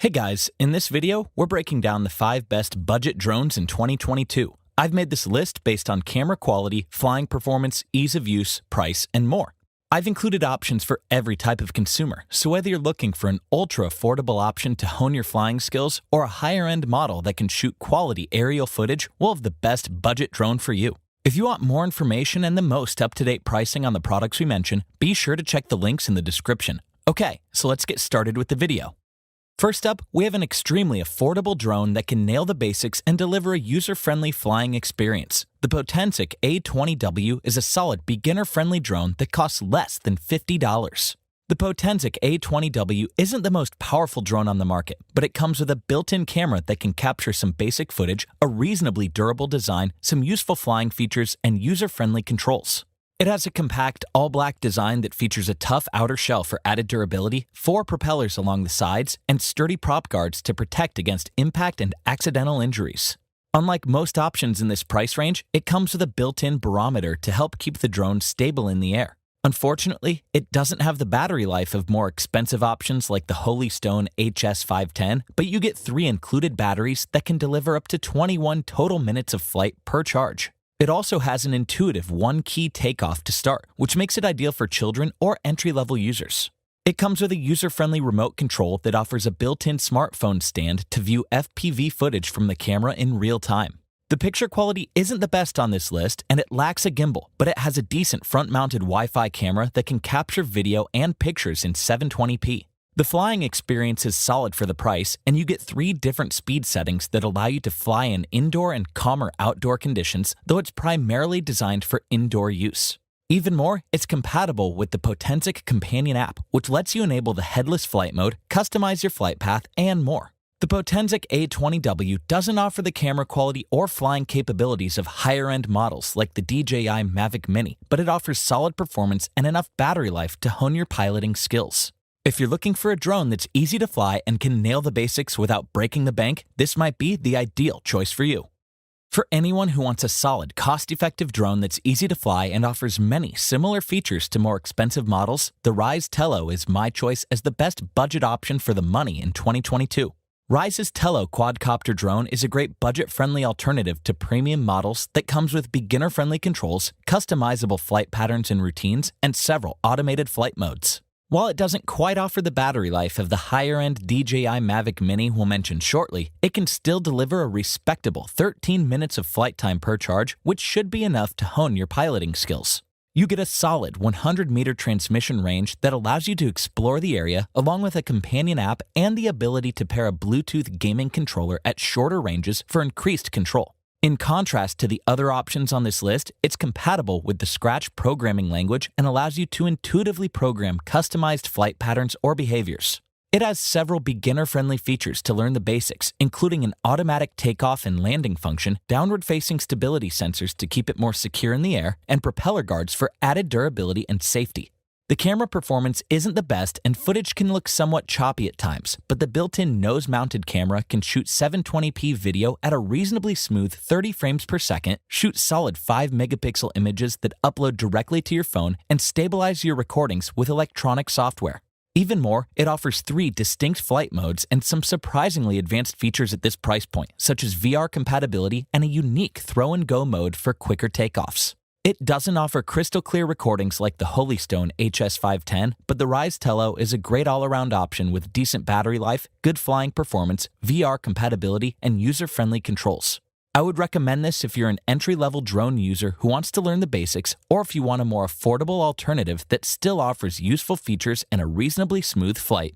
Hey guys, in this video, we're breaking down the 5 best budget drones in 2022. I've made this list based on camera quality, flying performance, ease of use, price, and more. I've included options for every type of consumer, so whether you're looking for an ultra-affordable option to hone your flying skills or a higher-end model that can shoot quality aerial footage, we'll have the best budget drone for you. If you want more information and the most up-to-date pricing on the products we mention, be sure to check the links in the description. Okay, so let's get started with the video. First up, we have an extremely affordable drone that can nail the basics and deliver a user-friendly flying experience. The Potensic A20W is a solid beginner-friendly drone that costs less than $50. The Potensic A20W isn't the most powerful drone on the market, but it comes with a built-in camera that can capture some basic footage, a reasonably durable design, some useful flying features, and user-friendly controls. It has a compact, all-black design that features a tough outer shell for added durability, 4 propellers along the sides, and sturdy prop guards to protect against impact and accidental injuries. Unlike most options in this price range, it comes with a built-in barometer to help keep the drone stable in the air. Unfortunately, it doesn't have the battery life of more expensive options like the Holystone HS510, but you get 3 included batteries that can deliver up to 21 total minutes of flight per charge. It also has an intuitive one-key takeoff to start, which makes it ideal for children or entry-level users. It comes with a user-friendly remote control that offers a built-in smartphone stand to view FPV footage from the camera in real time. The picture quality isn't the best on this list, and it lacks a gimbal, but it has a decent front-mounted Wi-Fi camera that can capture video and pictures in 720p. The flying experience is solid for the price, and you get 3 different speed settings that allow you to fly in indoor and calmer outdoor conditions, though it's primarily designed for indoor use. Even more, it's compatible with the Potensic Companion app, which lets you enable the headless flight mode, customize your flight path, and more. The Potensic A20W doesn't offer the camera quality or flying capabilities of higher-end models like the DJI Mavic Mini, but it offers solid performance and enough battery life to hone your piloting skills. If you're looking for a drone that's easy to fly and can nail the basics without breaking the bank, this might be the ideal choice for you. For anyone who wants a solid, cost-effective drone that's easy to fly and offers many similar features to more expensive models, the Rise Tello is my choice as the best budget option for the money in 2022. Rise's Tello quadcopter drone is a great budget-friendly alternative to premium models that comes with beginner-friendly controls, customizable flight patterns and routines, and several automated flight modes. While it doesn't quite offer the battery life of the higher-end DJI Mavic Mini we'll mention shortly, it can still deliver a respectable 13 minutes of flight time per charge, which should be enough to hone your piloting skills. You get a solid 100-meter transmission range that allows you to explore the area, along with a companion app and the ability to pair a Bluetooth gaming controller at shorter ranges for increased control. In contrast to the other options on this list, it's compatible with the Scratch programming language and allows you to intuitively program customized flight patterns or behaviors. It has several beginner-friendly features to learn the basics, including an automatic takeoff and landing function, downward-facing stability sensors to keep it more secure in the air, and propeller guards for added durability and safety. The camera performance isn't the best and footage can look somewhat choppy at times, but the built-in nose-mounted camera can shoot 720p video at a reasonably smooth 30 frames per second, shoot solid 5-megapixel images that upload directly to your phone, and stabilize your recordings with electronic software. Even more, it offers 3 distinct flight modes and some surprisingly advanced features at this price point, such as VR compatibility and a unique throw-and-go mode for quicker takeoffs. It doesn't offer crystal clear recordings like the Holystone HS510, but the Rise Tello is a great all-around option with decent battery life, good flying performance, VR compatibility, and user-friendly controls. I would recommend this if you're an entry-level drone user who wants to learn the basics, or if you want a more affordable alternative that still offers useful features and a reasonably smooth flight.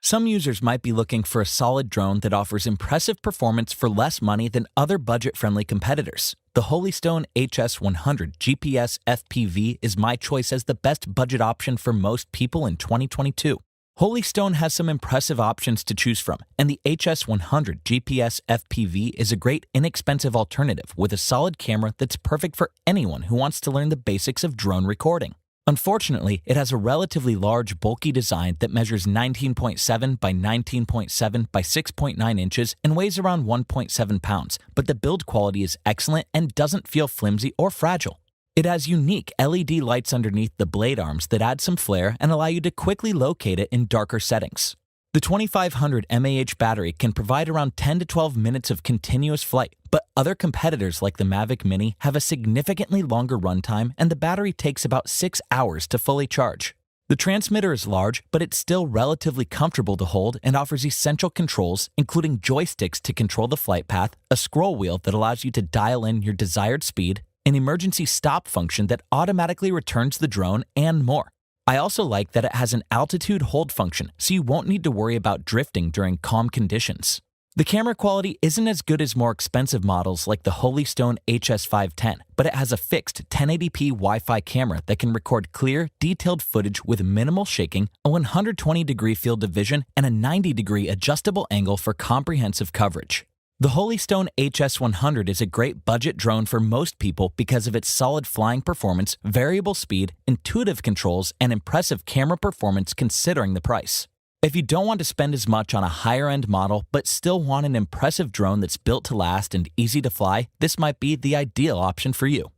Some users might be looking for a solid drone that offers impressive performance for less money than other budget-friendly competitors. The Holystone HS100 GPS FPV is my choice as the best budget option for most people in 2022. Holystone has some impressive options to choose from, and the HS100 GPS FPV is a great inexpensive alternative with a solid camera that's perfect for anyone who wants to learn the basics of drone recording. Unfortunately, it has a relatively large, bulky design that measures 19.7 by 19.7 by 6.9 inches and weighs around 1.7 pounds, but the build quality is excellent and doesn't feel flimsy or fragile. It has unique LED lights underneath the blade arms that add some flair and allow you to quickly locate it in darker settings. The 2500 mAh battery can provide around 10 to 12 minutes of continuous flight, but other competitors like the Mavic Mini have a significantly longer runtime and the battery takes about 6 hours to fully charge. The transmitter is large, but it's still relatively comfortable to hold and offers essential controls, including joysticks to control the flight path, a scroll wheel that allows you to dial in your desired speed, an emergency stop function that automatically returns the drone, and more. I also like that it has an altitude hold function, so you won't need to worry about drifting during calm conditions. The camera quality isn't as good as more expensive models like the Holystone HS510, but it has a fixed 1080p Wi-Fi camera that can record clear, detailed footage with minimal shaking, a 120-degree field of vision, and a 90-degree adjustable angle for comprehensive coverage. The Holystone HS100 is a great budget drone for most people because of its solid flying performance, variable speed, intuitive controls, and impressive camera performance considering the price. If you don't want to spend as much on a higher-end model but still want an impressive drone that's built to last and easy to fly, this might be the ideal option for you.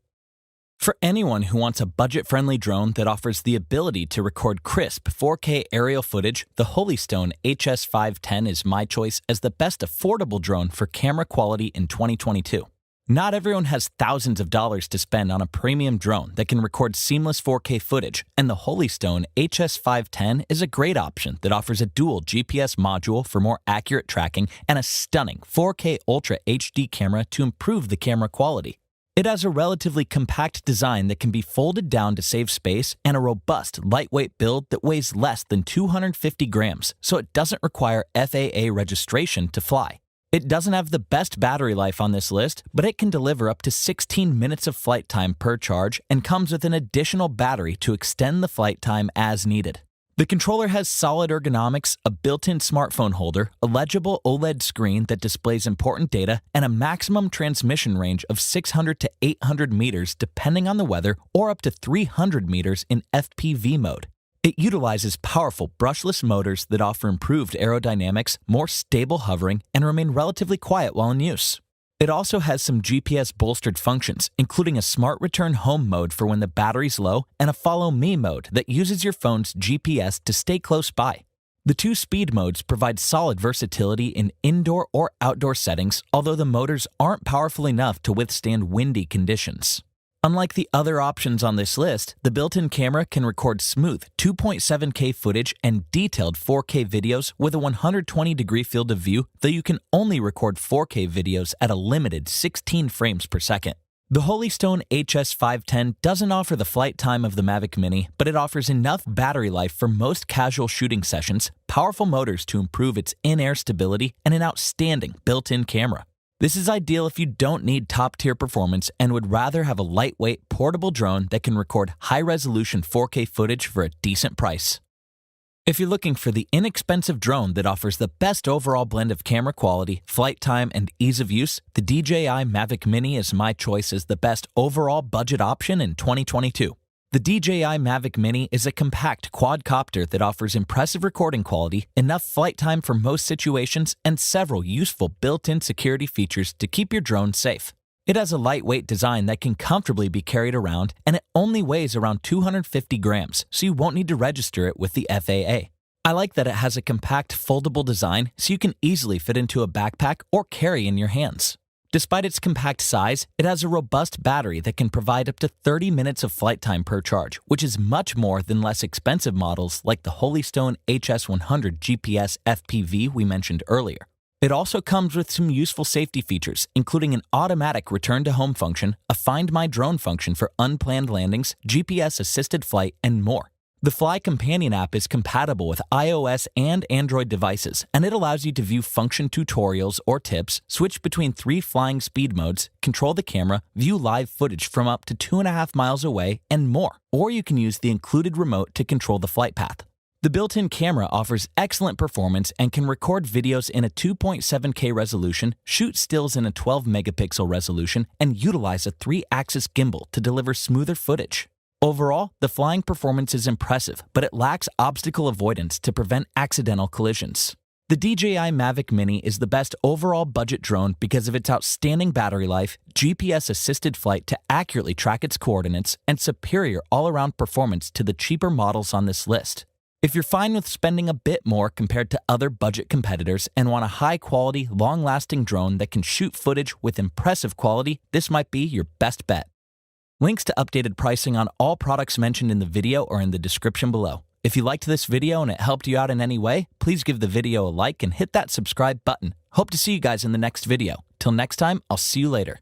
For anyone who wants a budget-friendly drone that offers the ability to record crisp 4K aerial footage, the Holystone HS510 is my choice as the best affordable drone for camera quality in 2022. Not everyone has thousands of dollars to spend on a premium drone that can record seamless 4K footage, and the Holystone HS510 is a great option that offers a dual GPS module for more accurate tracking and a stunning 4K Ultra HD camera to improve the camera quality. It has a relatively compact design that can be folded down to save space and a robust, lightweight build that weighs less than 250 grams, so it doesn't require FAA registration to fly. It doesn't have the best battery life on this list, but it can deliver up to 16 minutes of flight time per charge and comes with an additional battery to extend the flight time as needed. The controller has solid ergonomics, a built-in smartphone holder, a legible OLED screen that displays important data, and a maximum transmission range of 600 to 800 meters depending on the weather, or up to 300 meters in FPV mode. It utilizes powerful brushless motors that offer improved aerodynamics, more stable hovering, and remain relatively quiet while in use. It also has some GPS-bolstered functions, including a smart return home mode for when the battery's low and a follow me mode that uses your phone's GPS to stay close by. The two speed modes provide solid versatility in indoor or outdoor settings, although the motors aren't powerful enough to withstand windy conditions. Unlike the other options on this list, the built-in camera can record smooth 2.7K footage and detailed 4K videos with a 120-degree field of view, though you can only record 4K videos at a limited 16 frames per second. The Holystone HS510 doesn't offer the flight time of the Mavic Mini, but it offers enough battery life for most casual shooting sessions, powerful motors to improve its in-air stability, and an outstanding built-in camera. This is ideal if you don't need top-tier performance and would rather have a lightweight, portable drone that can record high-resolution 4K footage for a decent price. If you're looking for the inexpensive drone that offers the best overall blend of camera quality, flight time, and ease of use, the DJI Mavic Mini is my choice as the best overall budget option in 2022. The DJI Mavic Mini is a compact quadcopter that offers impressive recording quality, enough flight time for most situations, and several useful built-in security features to keep your drone safe. It has a lightweight design that can comfortably be carried around, and it only weighs around 250 grams, so you won't need to register it with the FAA. I like that it has a compact foldable design, so you can easily fit into a backpack or carry in your hands. Despite its compact size, it has a robust battery that can provide up to 30 minutes of flight time per charge, which is much more than less expensive models like the Holystone HS100 GPS FPV we mentioned earlier. It also comes with some useful safety features, including an automatic return-to-home function, a Find My Drone function for unplanned landings, GPS-assisted flight, and more. The Fly Companion app is compatible with iOS and Android devices, and it allows you to view function tutorials or tips, switch between 3 flying speed modes, control the camera, view live footage from up to 2.5 miles away, and more. Or you can use the included remote to control the flight path. The built-in camera offers excellent performance and can record videos in a 2.7K resolution, shoot stills in a 12-megapixel resolution, and utilize a 3-axis gimbal to deliver smoother footage. Overall, the flying performance is impressive, but it lacks obstacle avoidance to prevent accidental collisions. The DJI Mavic Mini is the best overall budget drone because of its outstanding battery life, GPS-assisted flight to accurately track its coordinates, and superior all-around performance to the cheaper models on this list. If you're fine with spending a bit more compared to other budget competitors and want a high-quality, long-lasting drone that can shoot footage with impressive quality, this might be your best bet. Links to updated pricing on all products mentioned in the video are in the description below. If you liked this video and it helped you out in any way, please give the video a like and hit that subscribe button. Hope to see you guys in the next video. Till next time, I'll see you later.